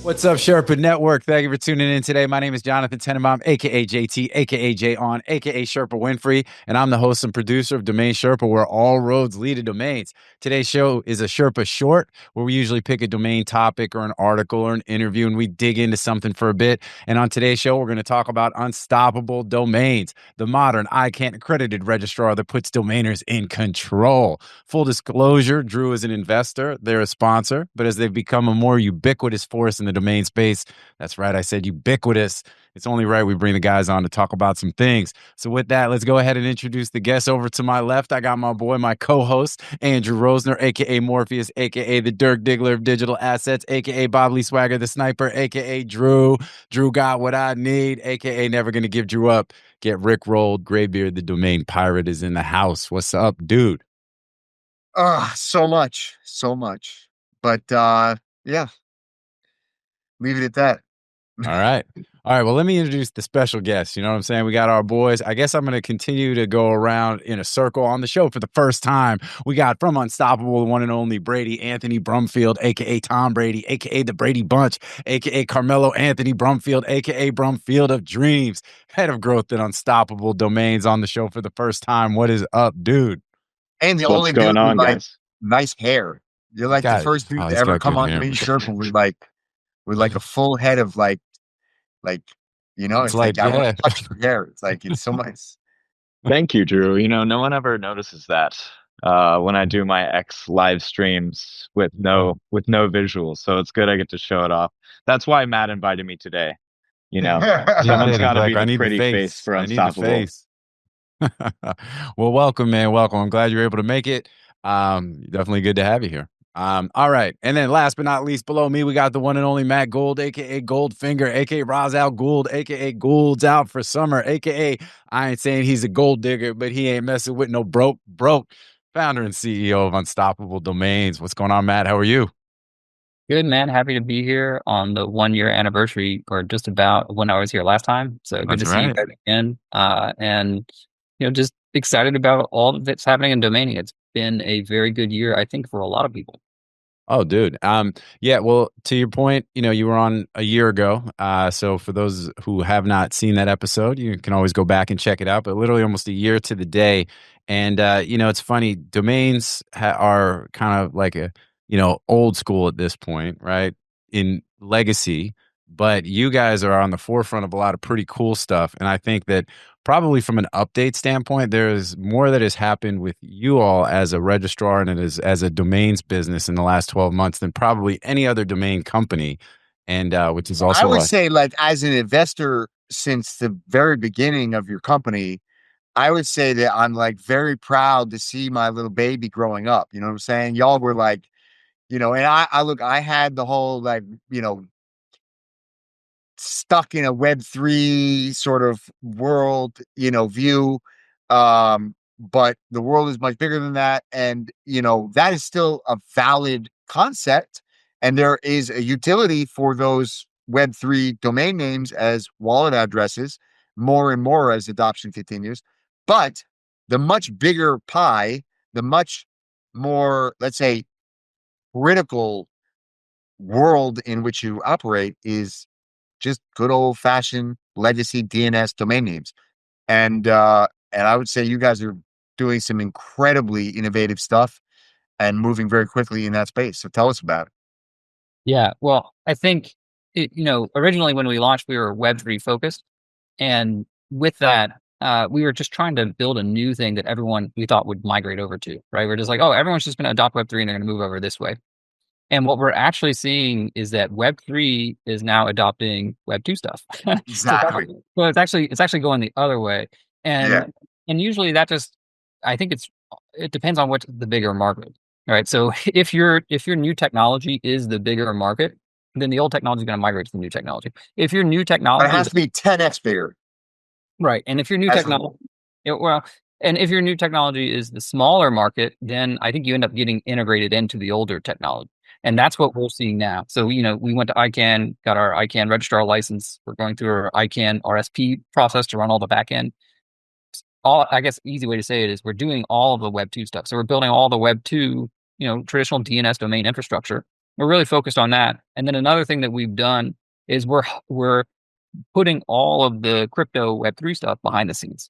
What's up, Sherpa Network? Thank you for tuning in today. My name is Jonathan Tenenbaum, aka JT, aka Jay On, aka Sherpa Winfrey, and I'm the host and producer of Domain Sherpa, where all roads lead to domains. Today's show is a Sherpa Short, where we usually pick a domain topic or an article or an interview, and we dig into something for a bit. And on today's show, we're going to talk about unstoppable domains, the modern ICANN accredited registrar that puts domainers in control. Full disclosure, Drew is an investor. They're a sponsor, but as they've become a more ubiquitous force in the domain space, that's right, I said ubiquitous, it's only right we bring the guys on to talk about some things. So with that, let's go ahead and introduce the guests. Over to my left, I got my boy, my co-host, Andrew Rosner, aka Morpheus, aka the Dirk Diggler of digital assets, aka Bob Lee Swagger, the sniper, aka Drew. Drew got what I need, aka never gonna give Drew up. Get Rick rolled. Graybeard, the domain pirate, is in the house. What's up, dude? So much. But yeah, leave it at that. All right. All right. Well, let me introduce the special guests. You know what I'm saying? We got our boys. I guess I'm going to continue to go around in a circle on the show for the first time. We got from Unstoppable, the one and only Brady Anthony-Brumfield, a.k.a. Tom Brady, a.k.a. the Brady Bunch, a.k.a. Carmelo Anthony-Brumfield, a.k.a. Brumfield of Dreams, head of growth at Unstoppable Domains on the show for the first time. What is up, dude? And the What's only going dude with on, guys? nice hair. You're like the first dude to He's ever got come good on hair. Domain Sherpa with a full head of It's it's like like, I want yeah. to touch your hair. It's like it's so nice. Thank you, Drew. No one ever notices that when I do my X live streams with no visuals. So it's good I get to show it off. That's why Matt invited me today. He Someone's did. He's got to like, be I the need the pretty face face. for I need the Unstoppable. face. Well, welcome, man. Welcome. I'm glad you're able to make it. Definitely good to have you here. All right. And then last but not least, below me, we got the one and only Matt Gould, aka Goldfinger, aka Al Gould, aka Gould's out for summer, aka I ain't saying he's a gold digger, but he ain't messing with no broke founder and CEO of Unstoppable Domains. What's going on, Matt? How are you? Good, man. Happy to be here on the 1 year anniversary, or just about, when I was here last time. So good That's to see you right. guys again. And just excited about all that's happening in domaining. It's been a very good year, I think, for a lot of people. Oh, dude. Yeah, well, to your point, you were on a year ago. So for those who have not seen that episode, you can always go back and check it out, but literally almost a year to the day. And it's funny, domains are kind of like a, old school at this point, right? In legacy, but you guys are on the forefront of a lot of pretty cool stuff. And I think that probably from an update standpoint, there's more that has happened with you all as a registrar and as a domains business in the last 12 months than probably any other domain company. And which is I also would say, like, as an investor since the very beginning of your company, I would say that I'm like very proud to see my little baby growing up. You know what I'm saying? Y'all were like, and I look, I had the whole stuck in a Web3 sort of world, view. But the world is much bigger than that. And, that is still a valid concept. And there is a utility for those Web3 domain names as wallet addresses more and more as adoption continues. But the much bigger pie, the much more, let's say, critical world in which you operate is just good old fashioned legacy DNS domain names. And I would say you guys are doing some incredibly innovative stuff and moving very quickly in that space. So tell us about it. Yeah, well, I think, originally when we launched, we were Web3 focused. And with that, we were just trying to build a new thing that everyone we thought would migrate over to, right? We're just like, oh, everyone's just going to adopt Web3 and they're going to move over this way. And what we're actually seeing is that Web3 is now adopting Web2 stuff. Exactly. Well, it's actually going the other way. And Yeah. and usually I think it depends on what's the bigger market. Right. So if your new technology is the bigger market, then the old technology is going to migrate to the new technology. If your new But technology it has to be 10x bigger. right, and if your new technology, and if your new technology is the smaller market, then I think you end up getting integrated into the older technology. And that's what we're seeing now. So, we went to ICANN, got our ICANN registrar license. We're going through our ICANN RSP process to run all the backend. I guess, easy way to say it is we're doing all of the Web2 stuff. So we're building all the Web2, traditional DNS domain infrastructure. We're really focused on that. And then another thing that we've done is we're putting all of the crypto Web3 stuff behind the scenes.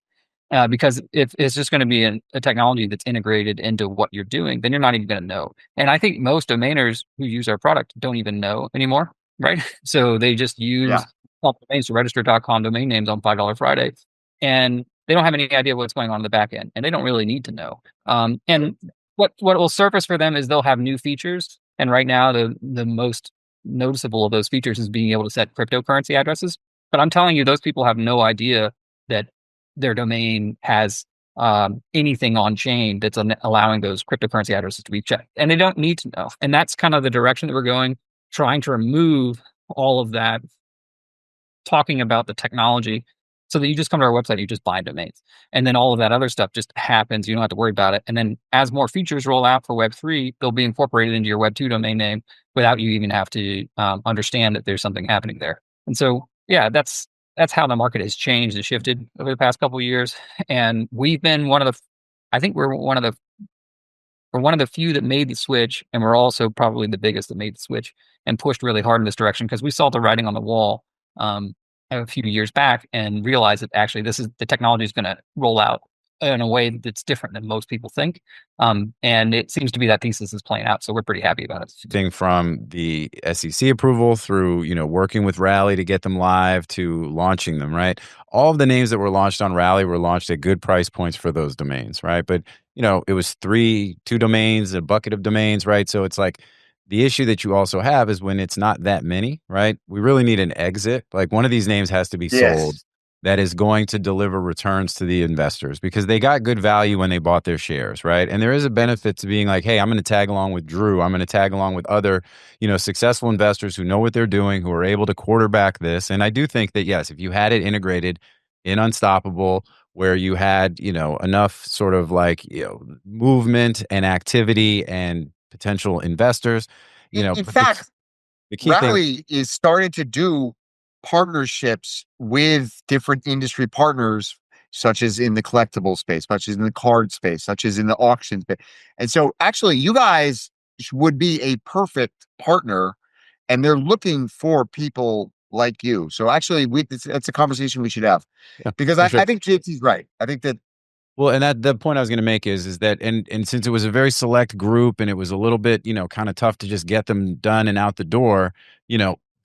Because if it's just going to be a technology that's integrated into what you're doing, then you're not even going to know. And I think most domainers who use our product don't even know anymore, right? So they just use domains to register.com domain names on $5 Friday, and they don't have any idea what's going on in the back end, and they don't really need to know. And what will surface for them is they'll have new features. And right now, the most noticeable of those features is being able to set cryptocurrency addresses. But I'm telling you, those people have no idea that their domain has anything on chain that's allowing those cryptocurrency addresses to be checked, and they don't need to know. And that's kind of the direction that we're going, trying to remove all of that, talking about the technology, so that you just come to our website, you just buy domains, and then all of that other stuff just happens. You don't have to worry about it. And then as more features roll out for Web3, they'll be incorporated into your Web2 domain name without you even have to understand that there's something happening there. And so, yeah, that's how the market has changed and shifted over the past couple of years. And we've been I think we're one of the few that made the switch, and we're also probably the biggest that made the switch and pushed really hard in this direction, because we saw the writing on the wall a few years back and realized that actually the technology is going to roll out in a way that's different than most people think. And it seems to be that thesis is playing out. So we're pretty happy about it. Thing from the SEC approval through, working with Rally to get them live to launching them, right? All of the names that were launched on Rally were launched at good price points for those domains, right? But, it was two domains, a bucket of domains, right? So it's like, the issue that you also have is when it's not that many, right? We really need an exit. Like, one of these names has to be sold that is going to deliver returns to the investors, because they got good value when they bought their shares, right? And there is a benefit to being like, hey, I'm going to tag along with Drew. I'm going to tag along with other, successful investors who know what they're doing, who are able to quarterback this. And I do think that, yes, if you had it integrated in Unstoppable, where you had, enough sort of like, movement and activity and potential investors, In but fact, the key thing. Rally is starting to do partnerships with different industry partners, such as in the collectible space, such as in the card space, such as in the auction space. And so actually you guys would be a perfect partner, and they're looking for people like you. So actually that's a conversation we should have, Yeah, because for sure. I think JT's right. I think that. Well, and that the point I was going to make is that, and since it was a very select group and it was a little bit, kind of tough to just get them done and out the door,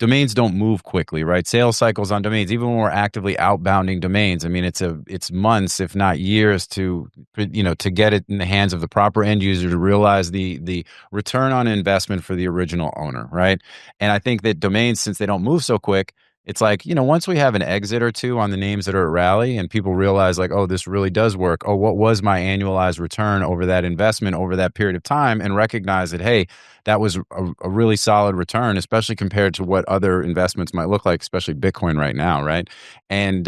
domains don't move quickly, right? Sales cycles on domains, even when we're actively outbounding domains, I mean, it's months, if not years, to get it in the hands of the proper end user to realize the return on investment for the original owner, right? And I think that domains, since they don't move so quick, it's like, once we have an exit or two on the names that are at Rally and people realize like, oh, this really does work. Oh, what was my annualized return over that investment over that period of time? And recognize that, hey, that was a really solid return, especially compared to what other investments might look like, especially Bitcoin right now, right? And,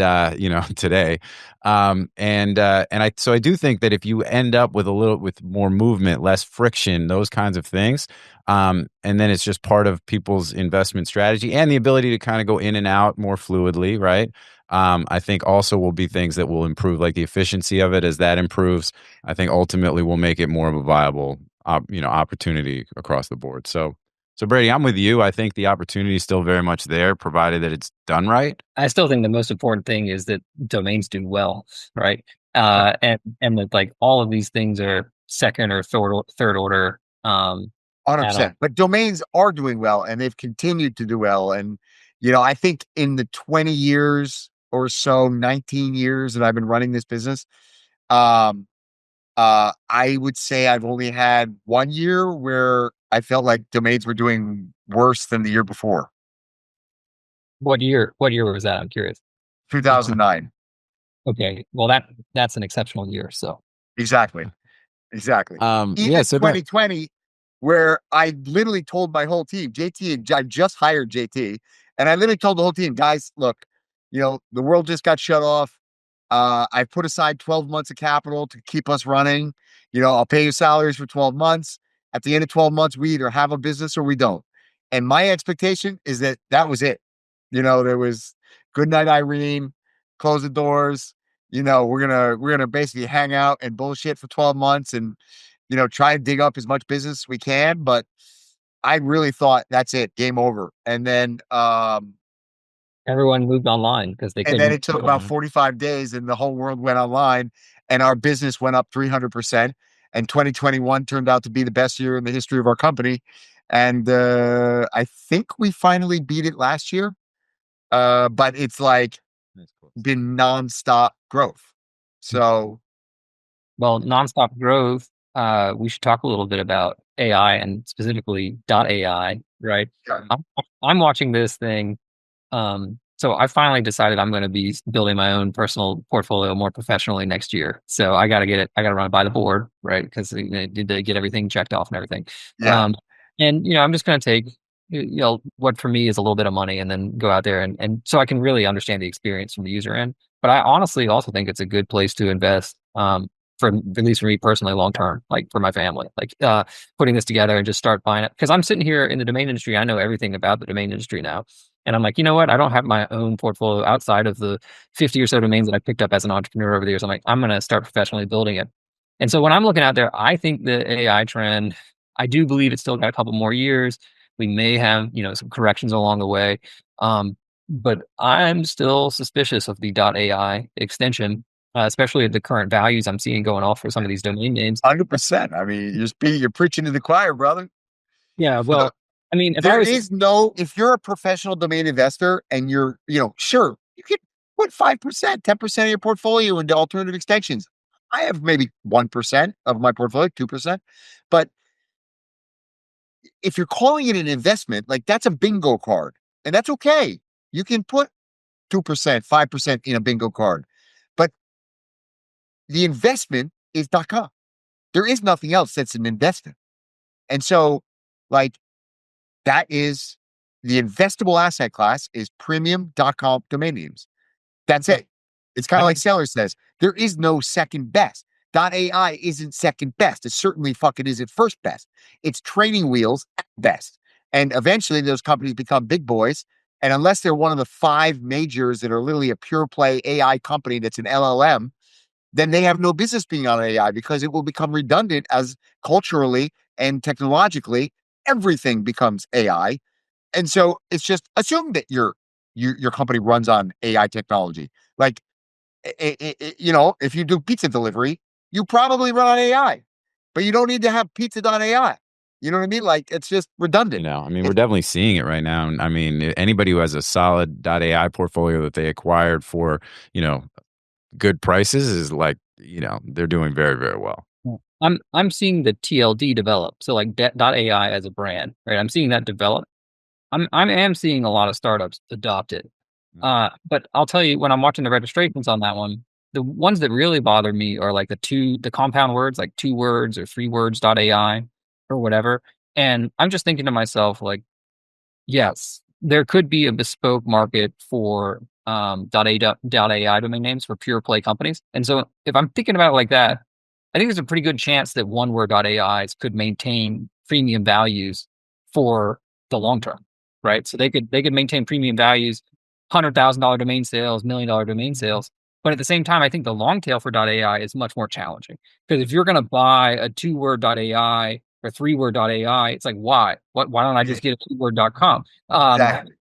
today. So I do think that if you end up with with more movement, less friction, those kinds of things, and then it's just part of people's investment strategy and the ability to kind of go in and out more fluidly, right? I think also will be things that will improve, like the efficiency of it. As that improves, I think ultimately will make it more of a viable, opportunity across the board. So Brady, I'm with you. I think the opportunity is still very much there, provided that it's done right. I still think the most important thing is that domains do well, right? And that, like, all of these things are second or third order 100%. But domains are doing well, and they've continued to do well. And, I think in the 20 years or so, 19 years that I've been running this business, I would say I've only had 1 year where I felt like domains were doing worse than the year before. What year was that? I'm curious. 2009. Okay. Well, that's an exceptional year. So Exactly. Even Yeah. So 2020, where I literally told my whole team, I just hired JT, and I literally told the whole team, guys, look, the world just got shut off. I put aside 12 months of capital to keep us running. I'll pay you salaries for 12 months. At the end of 12 months, we either have a business or we don't. And my expectation is that that was it. There was good night, Irene, close the doors. We're gonna basically hang out and bullshit for 12 months and try and dig up as much business as we can. But I really thought that's it, game over. And then Everyone moved online because they and then couldn't. it took about 45 days and the whole world went online and our business went up 300%. And 2021 turned out to be the best year in the history of our company. And I think we finally beat it last year. But it's like been nonstop growth. So Well, nonstop growth. We should talk a little bit about AI and specifically .ai, right? yeah, I'm watching this thing. So I finally decided I'm going to be building my own personal portfolio more professionally next year. So I got to get it. I got to run it by the board, right? Because they did they get everything checked off and everything. yeah. And I'm just going to take what for me is a little bit of money and then go out there and so I can really understand the experience from the user end. But I honestly also think it's a good place to invest. For at least for me personally, long term, like for my family, like putting this together and just start buying it. Because I'm sitting here in the domain industry, I know everything about the domain industry now. And I'm like, you know what? I don't have my own portfolio outside of the 50 or so domains that I picked up as an entrepreneur over the years. I'm like, I'm going to start professionally building it. And so when I'm looking out there, I think the AI trend, I do believe it's still got a couple more years. We may have, some corrections along the way. But I'm still suspicious of the .ai extension, especially at the current values I'm seeing going off for some of these domain names. 100%. I mean, you're preaching to the choir, brother. Yeah, well, I mean, if you're a professional domain investor and you're, sure, you can put 5%, 10% of your portfolio into alternative extensions. I have maybe 1% of my portfolio, 2%. But if you're calling it an investment, like that's a bingo card, and that's okay. You can put 2%, 5% in a bingo card. But the investment is .com. There is nothing else that's an investment. And so, like, that is the investable asset class is premium.com domain names. That's it. It's kind of like Sailor says, there is no second best. .ai isn't second best. It certainly fucking isn't first best. It's training wheels at best. And eventually those companies become big boys. And unless they're one of the 5 majors that are literally a pure play AI company that's an LLM, then they have no business being on AI because it will become redundant as culturally and technologically everything becomes AI. And so it's just assume that your company runs on AI technology. Like, if you do pizza delivery, you probably run on AI, but you don't need to have pizza.ai. You know what I mean? Like, it's just redundant. I mean, we're definitely seeing it right now. And I mean, anybody who has a solid .ai portfolio that they acquired for, good prices is like, they're doing very, very well. I'm seeing the TLD develop. So like .ai as a brand, right? I'm seeing that develop. I am seeing a lot of startups adopt it. But I'll tell you, when I'm watching the registrations on that one, the ones that really bother me are like the compound words, like 2 words or 3 words .ai or whatever. And I'm just thinking to myself, like, yes, there could be a bespoke market for .ai domain names for pure play companies. And so if I'm thinking about it like that, I think there's a pretty good chance that one word .ais could maintain premium values for the long term, right? So they could maintain premium values, $100,000 domain sales, $1 million domain sales. But at the same time, I think the long tail for .ai is much more challenging because if you're going to buy a 2-word .ai or 3-word .ai, it's like, why? Why don't I just get a 2-word.com? Exactly.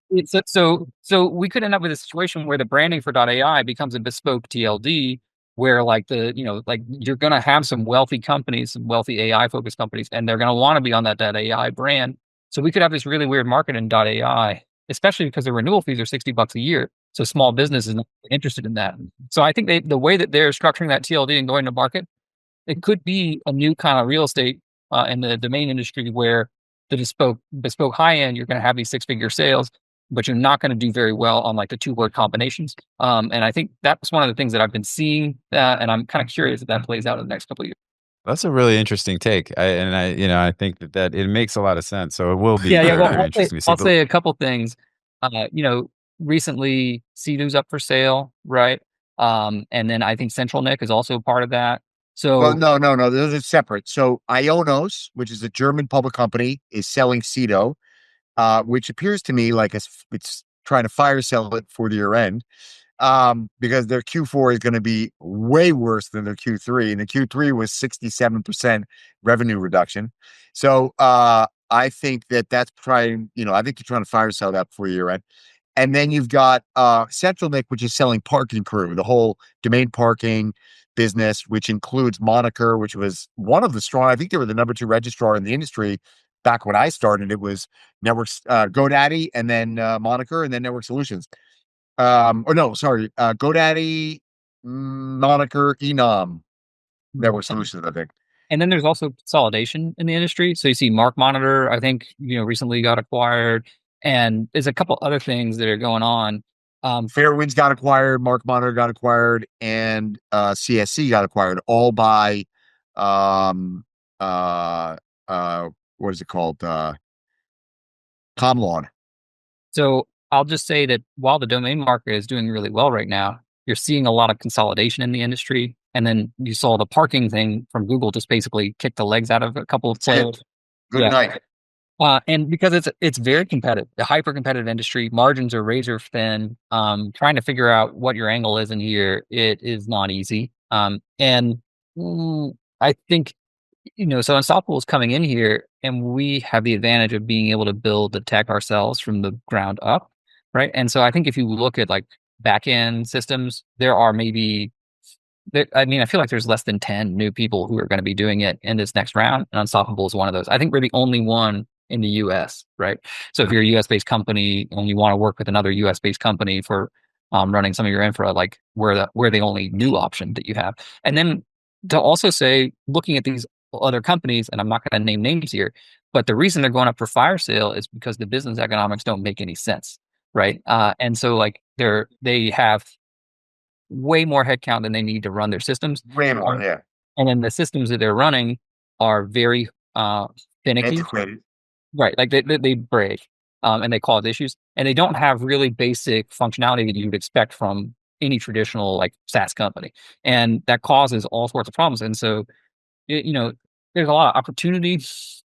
So we could end up with a situation where the branding for .ai becomes a bespoke TLD, where like you're going to have some wealthy companies, some wealthy AI focused companies, and they're going to want to be on that .ai brand. So we could have this really weird market in .ai, especially because the renewal fees are $60 a year. So small business is not interested in that. So I think the way that they're structuring that TLD and going to market, it could be a new kind of real estate in the domain industry where the bespoke high end, you're going to have these 6-figure sales, but you're not going to do very well on like the 2-word combinations. And I think that's one of the things that I've been seeing, and I'm kind of curious if that plays out in the next couple of years. That's a really interesting take. I think that it makes a lot of sense. So it will be Yeah. very, Well, very interesting to see. I'll say a couple things. Recently SEDO's up for sale, right? And then I think CentralNick is also part of that. So Well, no. Those are separate. So Ionos, which is a German public company, is selling SEDO, which appears to me like it's trying to fire sell it for the year end. Because their Q4 is going to be way worse than their Q3, and the Q3 was 67% revenue reduction. So I think that's trying, I think they're trying to fire sale that before year end. And then you've got CentralNic, which is selling Parking Crew, the whole domain parking business, which includes Moniker, which was one of the strong, I think they were the number 2 registrar in the industry back when I started. It was Networks, GoDaddy, and then Moniker, and then Network Solutions. Or no, sorry, GoDaddy, Moniker, Enom, Network Solutions, I think. And then there's also consolidation in the industry. So you see Mark Monitor, I think, recently got acquired, and there's a couple other things that are going on. Fairwinds got acquired, Mark Monitor got acquired, and CSC got acquired, all by what is it called? Comlon. So I'll just say that while the domain market is doing really well right now, you're seeing a lot of consolidation in the industry. And then you saw the parking thing from Google just basically kick the legs out of a couple of players. Good night. And because it's very competitive, a hyper competitive industry, margins are razor thin. Trying to figure out what your angle is in here, it is not easy. I think, so Unstoppable is coming in here, and we have the advantage of being able to build the tech ourselves from the ground up, right? And so I think if you look at like back end systems, there are maybe I feel like there's less than 10 new people who are going to be doing it in this next round, and Unstoppable is one of those. I think we're the only one in the US, right? So if you're a US based company and you want to work with another US based company for running some of your infra, like we're the only new option that you have. And then to also say, looking at these other companies, and I'm not going to name names here, but the reason they're going up for fire sale is because the business economics don't make any sense, right? And so like they have way more headcount than they need to run their systems. Way more, yeah. And then the systems that they're running are very finicky. Antiquated. Right, like they break, and they cause issues, and they don't have really basic functionality that you would expect from any traditional like SaaS company, and that causes all sorts of problems. And so, there's a lot of opportunity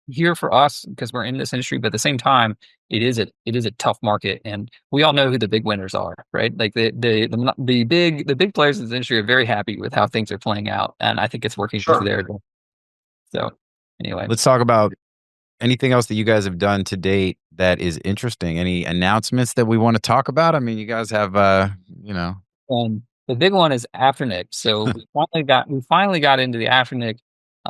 here for us because we're in this industry, but at the same time, it is a tough market, and we all know who the big winners are, right? Like the big players in this industry are very happy with how things are playing out, and I think it's working for their. So, anyway, let's talk about anything else that you guys have done to date that is interesting. Any announcements that we want to talk about? I mean, you guys have, the big one is Afternic. So we finally got into the Afternic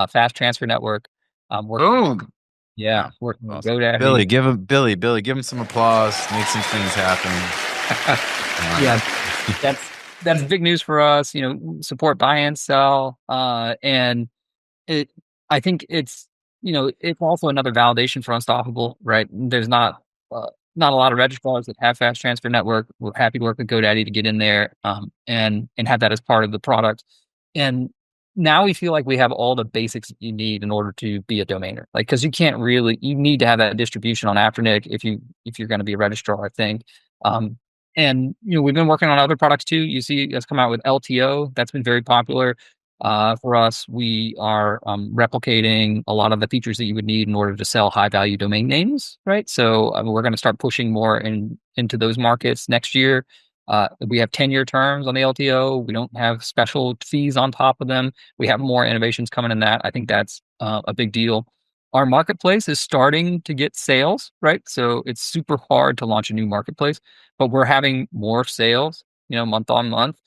Fast Transfer network. Boom. Yeah, working with awesome. GoDaddy. Billy, give him some applause. Make some things happen. Yeah, that's big news for us. Support buy and sell, and I think it's also another validation for Unstoppable, right? There's not a lot of registrars that have Fast Transfer Network. We're happy to work with GoDaddy to get in there and have that as part of the product. And now we feel like we have all the basics that you need in order to be a domainer. Like, because you need to have that distribution on Afternic if you're going to be a registrar, I think. And we've been working on other products too. You see us come out with LTO. That's been very popular. For us, we are replicating a lot of the features that you would need in order to sell high-value domain names, right? So we're going to start pushing more into those markets next year. We have 10-year terms on the LTO. We don't have special fees on top of them. We have more innovations coming in that. I think that's a big deal. Our marketplace is starting to get sales, right? So it's super hard to launch a new marketplace, but we're having more sales, month on month.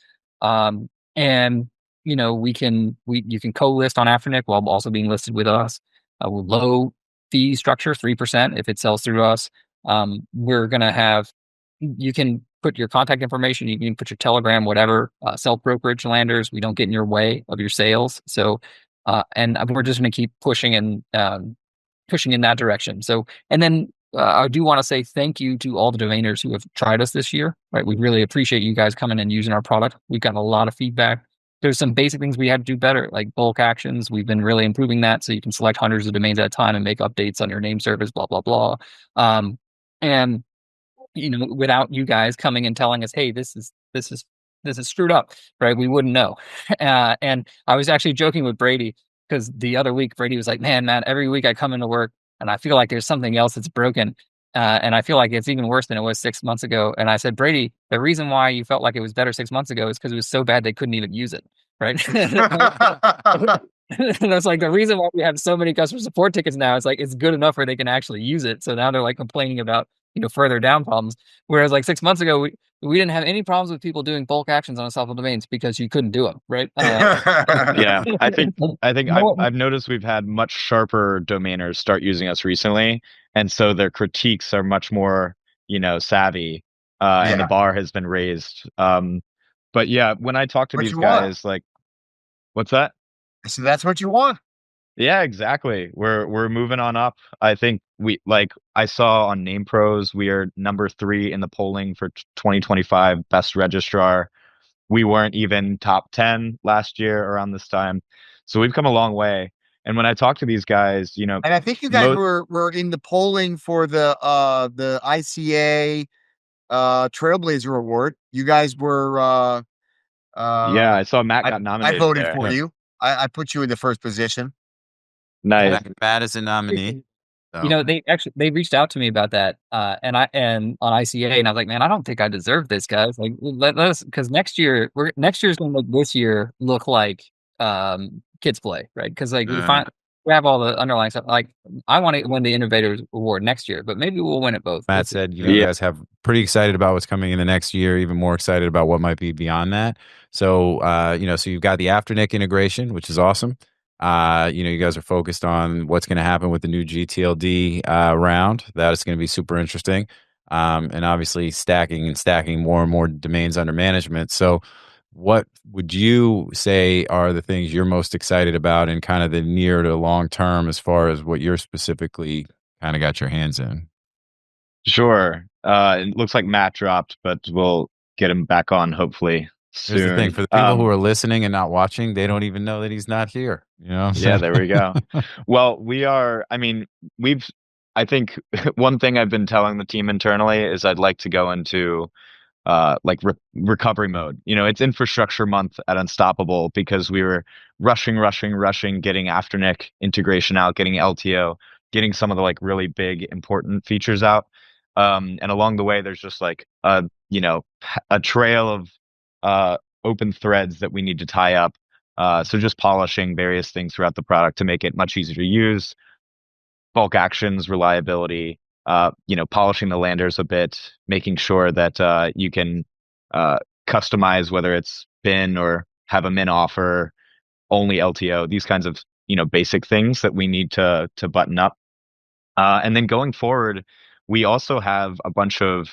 And you can co-list on Afternic while also being listed with us. With low fee structure, 3% if it sells through us. We're gonna have, you can put your contact information, you can put your Telegram, whatever. Self brokerage landers, we don't get in your way of your sales. So, and we're just gonna keep pushing in that direction. So, and then I do want to say thank you to all the domainers who have tried us this year. Right, we really appreciate you guys coming and using our product. We've got a lot of feedback. There's some basic things we had to do better, like bulk actions. We've been really improving that, so you can select hundreds of domains at a time and make updates on your name service, blah blah blah. And without you guys coming and telling us, hey, this is screwed up, right? We wouldn't know. And I was actually joking with Brady because the other week Brady was like, "Man, Matt, every week I come into work and I feel like there's something else that's broken." And I feel like it's even worse than it was 6 months ago. And I said, Brady, the reason why you felt like it was better 6 months ago is because it was so bad they couldn't even use it, right? And that's like the reason why we have so many customer support tickets now. It's like it's good enough where they can actually use it. So now they're like complaining about further down problems. Whereas like 6 months ago, we didn't have any problems with people doing bulk actions on unstoppable domains because you couldn't do them, right? Yeah, I think More- I've noticed we've had much sharper domainers start using us recently, and so their critiques are much more, savvy, and the Yeah. bar has been raised. But yeah, when I talk to What these you want? guys, like, what's that? So that's what you want. Yeah, exactly. We're moving on up. I think I saw on Name Pros, we are number 3 in the polling for 2025 best registrar. We weren't even top 10 last year around this time. So we've come a long way. And when I talk to these guys, And I think you guys were in the polling for the ICA Trailblazer Award. You guys were yeah, I saw Matt I got I nominated voted there. for Yeah. you. I put you in the first position. Nice. Matt is a nominee. they reached out to me about that, and on ICA, and I was like, man, I don't think I deserve this, guys. Like, let us, because next year's going to make this year look like kids play, right? Because like we have all the underlying stuff. Like, I want to win the Innovators Award next year, but maybe we'll win it both. Matt We'll see. said, you Yeah. guys have pretty excited about what's coming in the next year, even more excited about what might be beyond that. So, so you've got the Afternic integration, which is awesome. You guys are focused on what's going to happen with the new GTLD round. That is going to be super interesting. And obviously stacking more and more domains under management. So what would you say are the things you're most excited about in kind of the near to long term as far as what you're specifically kind of got your hands in? Sure. It looks like Matt dropped, but we'll get him back on hopefully soon. Here's the thing, for the people who are listening and not watching, they don't even know that he's not here. You know what I'm Yeah, saying? there we go. Well, I think one thing I've been telling the team internally is I'd like to go into recovery mode. It's infrastructure month at Unstoppable because we were rushing, getting Afternic integration out, getting LTO, getting some of the really big important features out. And along the way, there's just a trail of open threads that we need to tie up. So just polishing various things throughout the product to make it much easier to use, bulk actions, reliability, polishing the landers a bit, making sure that you can customize whether it's bin or have a min offer, only LTO, these kinds of basic things that we need to button up. And then going forward, we also have a bunch of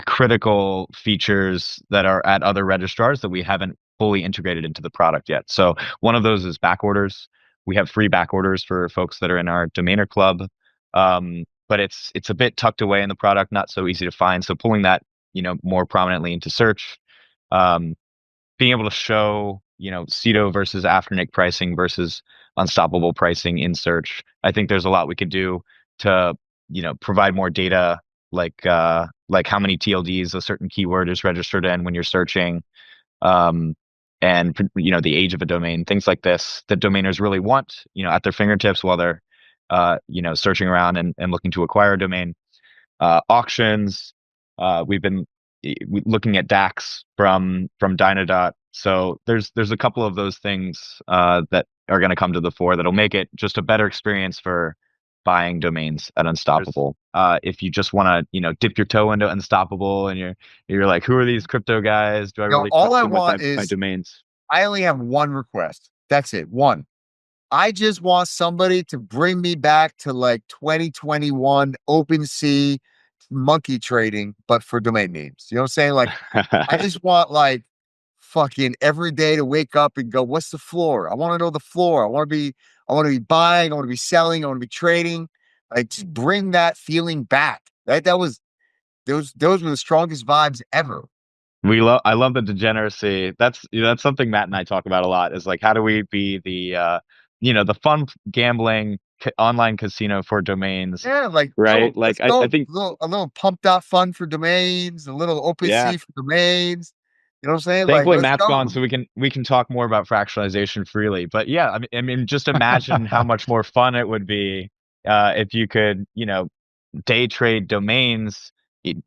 critical features that are at other registrars that we haven't fully integrated into the product yet. So one of those is back orders. We have free back orders for folks that are in our domainer club. But it's a bit tucked away in the product, not so easy to find. So pulling that, more prominently into search, being able to show, SEDO versus Afternic pricing versus unstoppable pricing in search. I think there's a lot we could do to, provide more data, like how many TLDs a certain keyword is registered in when you're searching, and the age of a domain, things like this that domainers really want, at their fingertips while they're searching around and looking to acquire a domain. Auctions, we've been looking at DAX from Dynadot. So there's a couple of those things that are going to come to the fore that'll make it just a better experience for buying domains at Unstoppable. If you just want to, dip your toe into Unstoppable and you're like, who are these crypto guys? Do I really All trust I them with want my is domains? I only have one request. That's it. One. I just want somebody to bring me back to like 2021 OpenSea monkey trading, but for domain names. You know what I'm saying? Like, I just want like fucking every day to wake up and go, what's the floor? I want to know the floor. I want to be buying, I want to be selling, I want to be trading. Like, just bring that feeling back. That was those were the strongest vibes ever. I love the degeneracy. That's something Matt and I talk about a lot, is like, how do we be the fun gambling online casino for domains? Yeah, like right. Like I think a little pumped out fun for domains, a little open yeah. sea for domains. You know what I'm saying? Like, Thankfully let's Matt's go. gone, so we can talk more about fractionalization freely. But yeah, I mean just imagine how much more fun it would be if you could, day trade domains,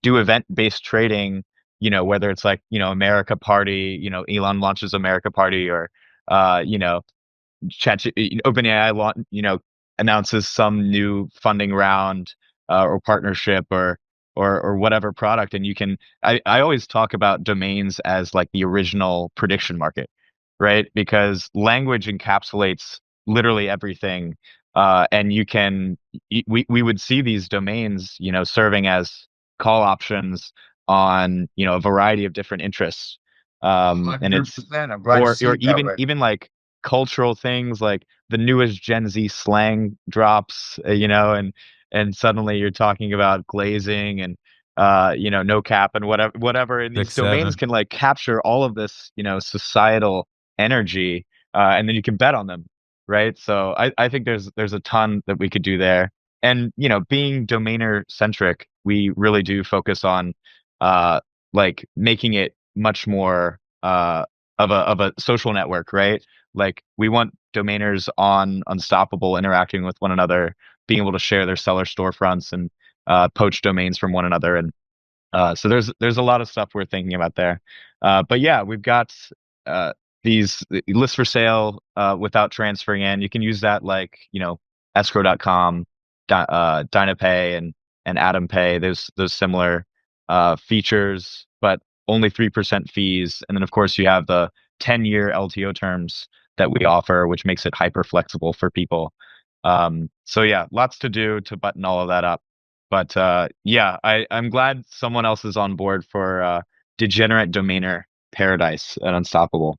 do event-based trading, whether it's like, America Party, Elon launches America Party, or you know, OpenAI, announces some new funding round or partnership or whatever product, and I always talk about domains as like the original prediction market, right? Because language encapsulates literally everything, and we would see these domains, serving as call options on a variety of different interests, and it's 100%. I'm glad to see or it that way. even like cultural things, like the newest Gen Z slang drops, and suddenly you're talking about glazing and no cap and whatever, and these 6, domains 7. can like capture all of this societal energy, and then you can bet on them, right? So I think there's a ton that we could do there, and being domainer centric, we really do focus on like making it much more of a social network, right? Like we want domainers on Unstoppable interacting with one another, being able to share their seller storefronts and poach domains from one another, and so there's a lot of stuff we're thinking about there. But yeah, we've got these lists for sale without transferring in. You can use that like escrow.com, DynaPay, and AtomPay. There's those similar features, but only 3% fees. And then of course you have the 10-year LTO terms that we offer, which makes it hyper flexible for people. So yeah, lots to do to button all of that up. But yeah, I'm glad someone else is on board for degenerate domainer paradise at Unstoppable.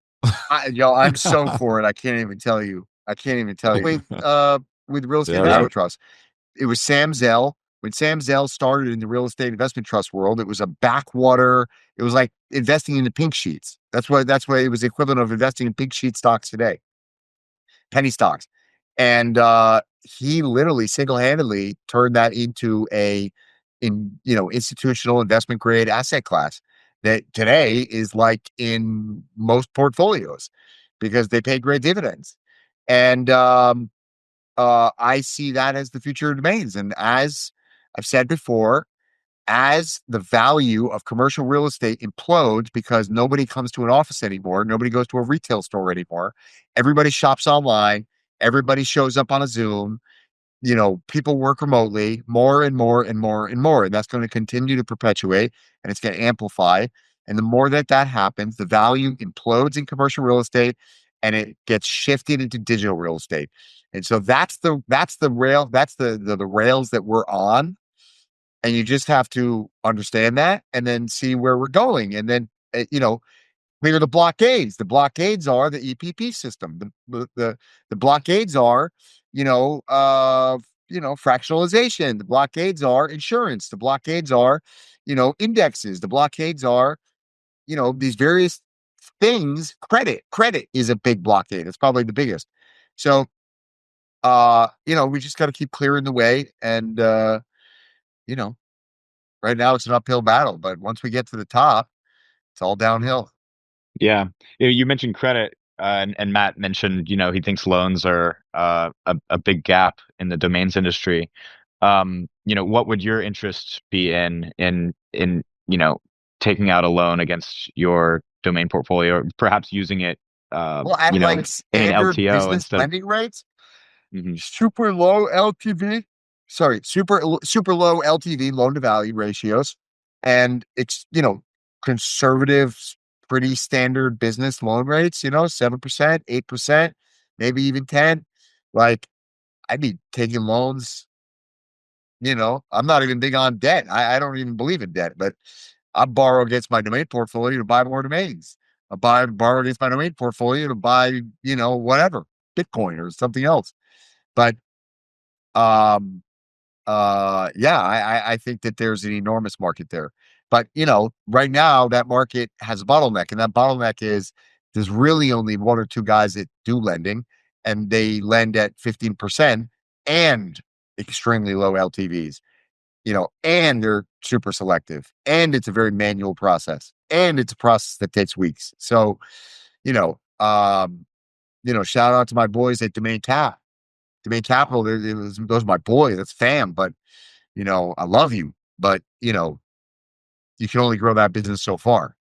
I'm so for it. I can't even tell you. With real estate Yeah, escrow right. trust, it was Sam Zell. When Sam Zell started in the real estate investment trust world, it was a backwater. It was like investing in the pink sheets. That's why it was the equivalent of investing in pink sheet stocks today, penny stocks. And he literally single-handedly turned that into institutional investment grade asset class that today is like in most portfolios because they pay great dividends. And I see that as the future of domains. And as I've said before, as the value of commercial real estate implodes because nobody comes to an office anymore, nobody goes to a retail store anymore, everybody shops online, everybody shows up on a Zoom, people work remotely more and more and more and more. And that's going to continue to perpetuate and it's going to amplify. And the more that happens, the value implodes in commercial real estate and it gets shifted into digital real estate. And so that's the rails that we're on. And you just have to understand that and then see where we're going. And then, clear the blockades. The blockades are the EPP system. The blockades are, fractionalization. The blockades are insurance. The blockades are, indexes. The blockades are, these various things. Credit is a big blockade. It's probably the biggest. So, we just got to keep clearing the way. And, right now it's an uphill battle, but once we get to the top, it's all downhill. Yeah, you mentioned credit, and Matt mentioned, he thinks loans are a big gap in the domains industry. What would your interest be in taking out a loan against your domain portfolio, or perhaps using it, Well, at like in an standard LTO business instead of. lending rates, Mhm. super low LTV, super low LTV loan to value ratios, and it's conservative, pretty standard business loan rates. 7%, 8%, maybe even 10. Like I'd be taking loans. I'm not even big on debt. I don't even believe in debt, but I borrow against my domain portfolio to buy more domains. Borrow against my domain portfolio to buy, whatever, Bitcoin or something else. But yeah, I think that there's an enormous market there. But right now that market has a bottleneck, and that bottleneck is there's really only one or two guys that do lending, and they lend at 15% and extremely low LTVs. And they're super selective, and it's a very manual process, and it's a process that takes weeks. So, shout out to my boys at Domain Capital. Those are my boys. That's fam. But I love you, but you can only grow that business so far.